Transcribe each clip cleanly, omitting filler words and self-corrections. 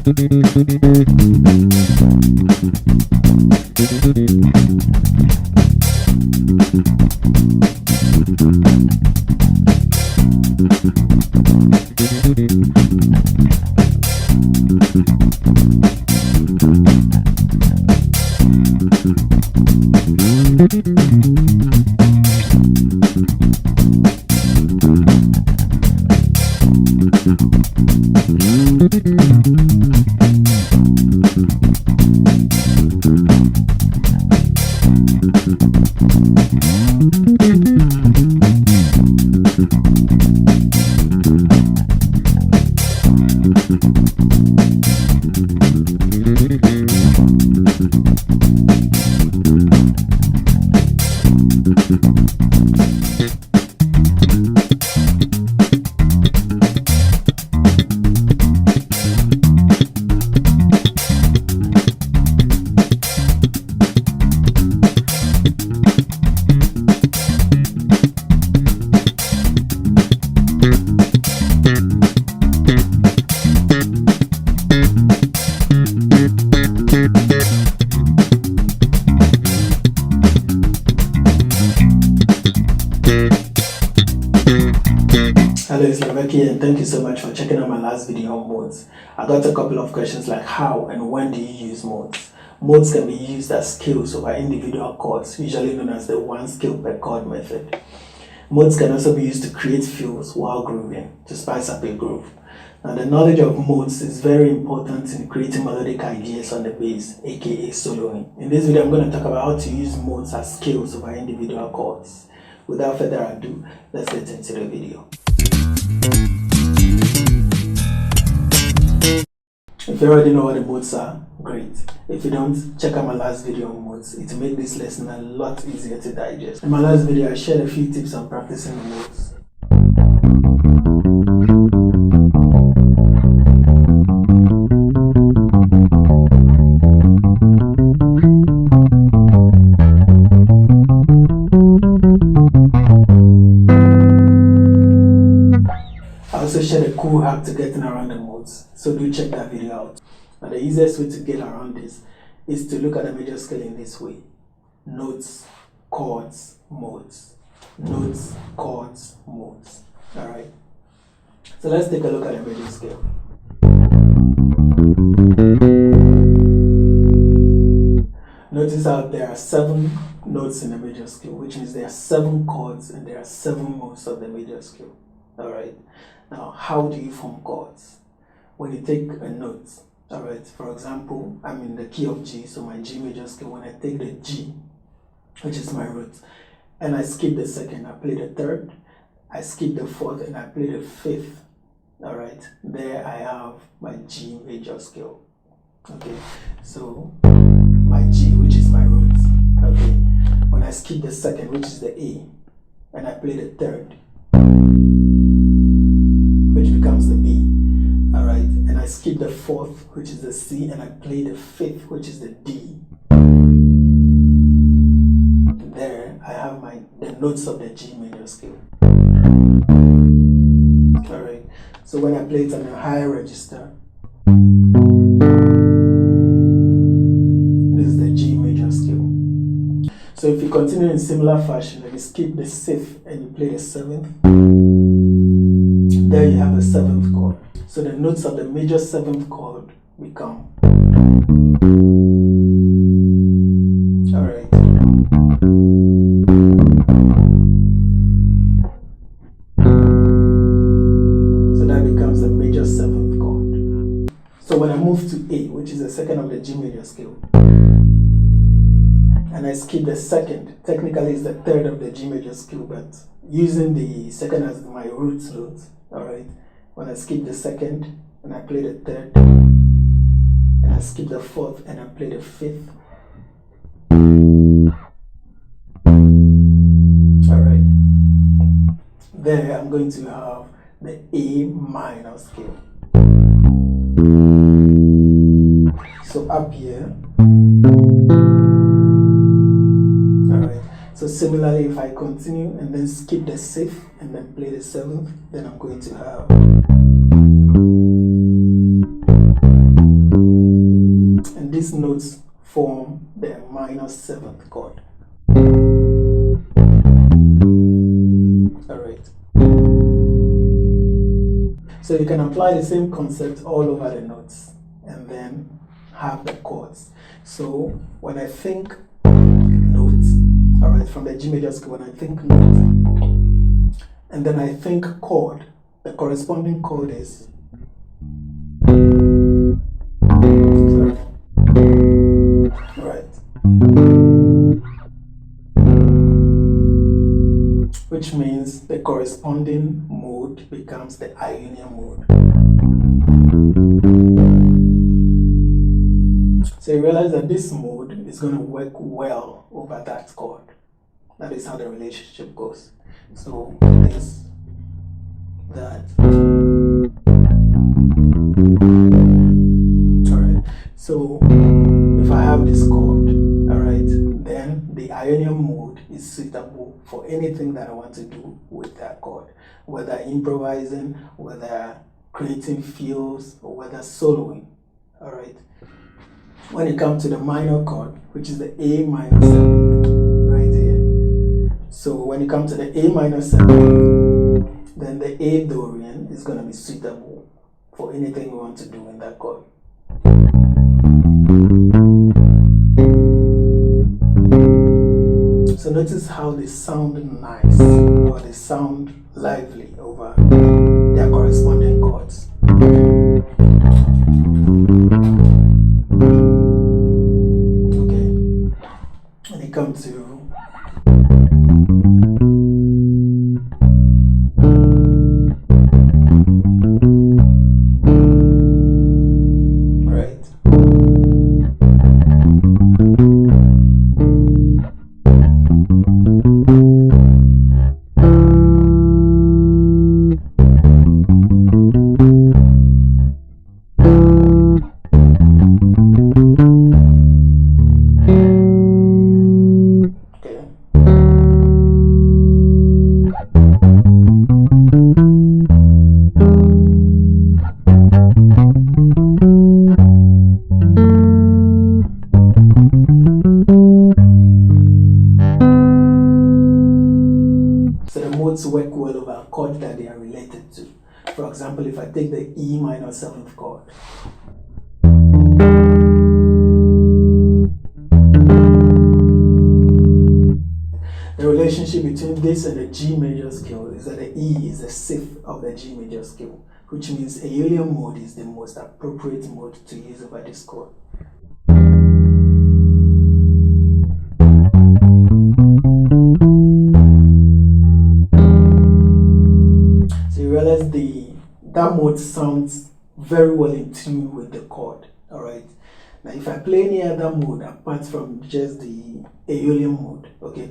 Hello, it's Laudvekky, and thank you so much for checking out my last video on modes. I got a couple of questions like how and when do you use modes? Modes can be used as scales over individual chords, usually known as the one scale per chord method. Modes can also be used to create fills while grooving, to spice up a groove. Now, the knowledge of modes is very important in creating melodic ideas on the bass, aka soloing. In this video, I'm going to talk about how to use modes as scales over individual chords. Without further ado, let's get into the video. If you already know what the modes are, great. If you don't, check out my last video on modes. It will make this lesson a lot easier to digest. In my last video, I shared a few tips on practicing the modes. I also shared a cool hack to getting around the modes, so do check that video out. Now, the easiest way to get around this is to look at the major scale in this way: notes, chords, modes. Notes, chords, modes. Alright, so let's take a look at the major scale. Notice how there are 7 notes in the major scale, which means there are 7 chords and there are 7 modes of the major scale. Alright, now how do you form chords? When you take a note, alright, for example, I'm in the key of G, so my G major scale. When I take the G, which is my root, and I skip the second, I play the third, I skip the fourth, and I play the fifth. Alright, there I have my G major scale. Okay, so my G, which is my root. Okay, when I skip the second, which is the A, and I play the third, which becomes the B. Alright, and I skip the fourth, which is the C, and I play the fifth, which is the D. There I have the notes of the G major scale. Alright, so when I play it on a higher register, this is the G major scale. So if you continue in similar fashion, like you skip the 6th and you play the 7th, there you have a 7th chord. So the notes of the major 7th chord become. Alright. So that becomes the major 7th chord. So when I move to A, which is the second of the G major scale, and I skip the second, technically it's the third of the G major scale, but using the second as my root note, alright. When I skip the second and I play the third, and I skip the fourth and I play the fifth. Alright. There I'm going to have the A minor scale. So up here. Alright. So similarly, if I continue and then skip the 6th and then play the 7th, then I'm going to have. 7th chord. Alright. So you can apply the same concept all over the notes and then have the chords. So when I think notes, alright, from the G major scale, when I think notes, and then I think chord, the corresponding chord is right, which means the corresponding mode becomes the Ionian mode. So you realize that this mode is going to work well over that chord. That is how the relationship goes. So this, that. Alright, so if I have this chord, alright, then the Ionian mode is suitable for anything that I want to do with that chord, whether improvising, whether creating fills, or whether soloing. Alright. When it comes to the minor chord, which is the A minor 7th, right here. So when you come to the A minor 7th, then the A Dorian is going to be suitable for anything we want to do in that chord. So notice how they sound nice, or they sound lively over their corresponding chords. Okay, when you come to work well over a chord that they are related to. For example, if I take the E minor 7th chord, the relationship between this and the G major scale is that the E is the 6th of the G major scale, which means Aeolian mode is the most appropriate mode to use over this chord. Realize that mode sounds very well in tune with the chord. Alright. Now if I play any other mode apart from just the Aeolian mode, okay,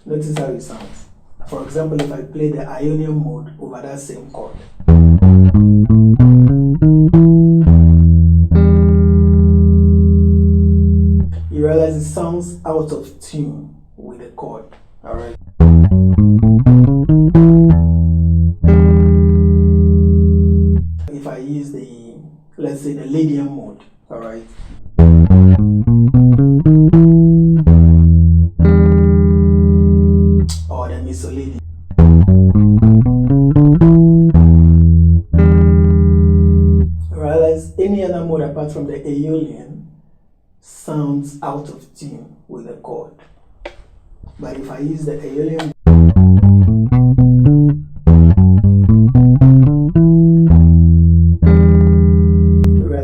notice how it sounds. For example, if I play the Ionian mode over that same chord, you realize it sounds out of tune with the chord. Alright. If I use the, let's say, the Lydian mode, alright, or the Misolidian, realize any other mode apart from the Aeolian sounds out of tune with the chord. But if I use the Aeolian,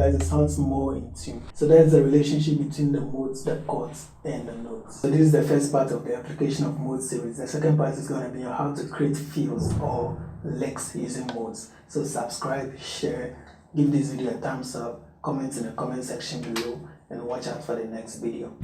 it sounds more in tune. So that's the relationship between the modes, the chords, and the notes. So this is the first part of the application of mode series. The second part is going to be on how to create fills or licks using modes. So subscribe, share, give this video a thumbs up, comment in the comment section below, and watch out for the next video.